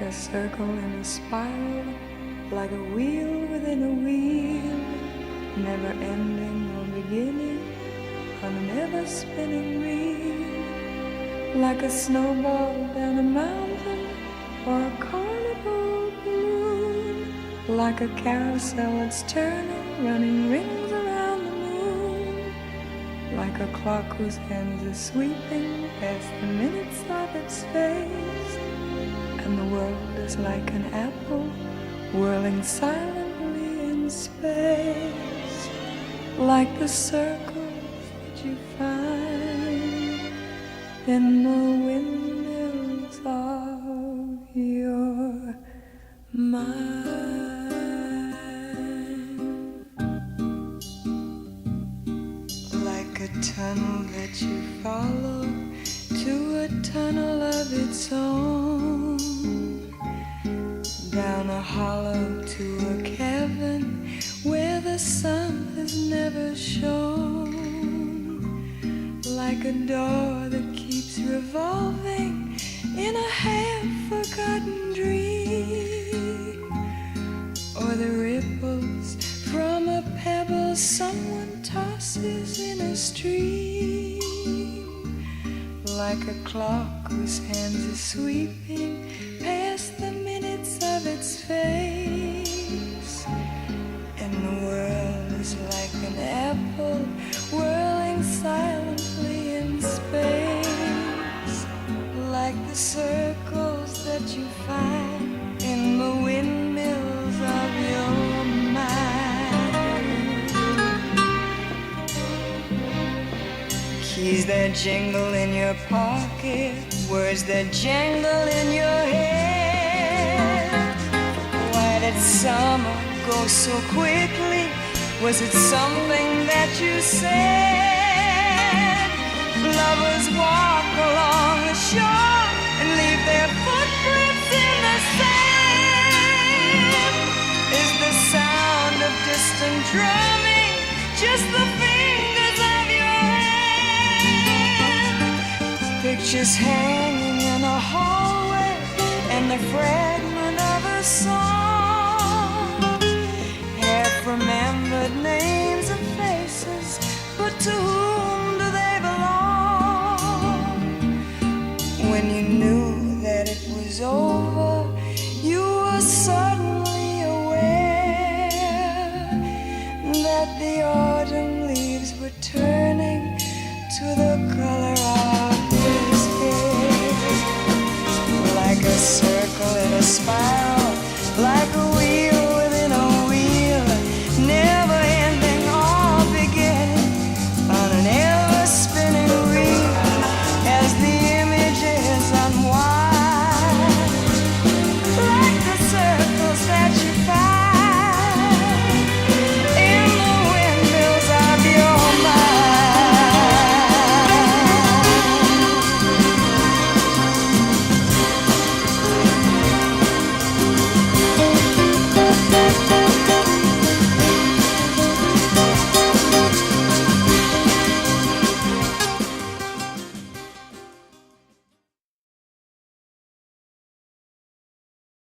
a circle in a spiral, like a wheel within a wheel, never ending or beginning on an ever-spinning reel, like a snowball down a mountain or a carnival balloon, like a carousel that's turning, running rings around the moon, like a clock whose hands are sweeping past the minutes of its face, and the world is like an apple whirling silently in space, like the circles that you find in the windmills of your mind. Like a tunnel that you follow to a tunnel of its own, down a hollow to a cavern where the sun has never shone, like a door that keeps revolving in a half-forgotten dream, or the ripples from a pebble someone tosses in a stream, like a clock whose hands are sweeping past the minutes of its face, and the world is like an apple whirling silently in space, like the circles that you find in the windmills of your mind. Keys that jingle in your pocket, words that jangle in your head. Why did summer go so quickly? Was it something that you said? Lovers walk along the shore and leave their footprints in the sand. Is the sound of distant drumming just the fingers of your hand? Pictures hanging in a hallway and the fragment of a song, half remembered names and faces, but to whom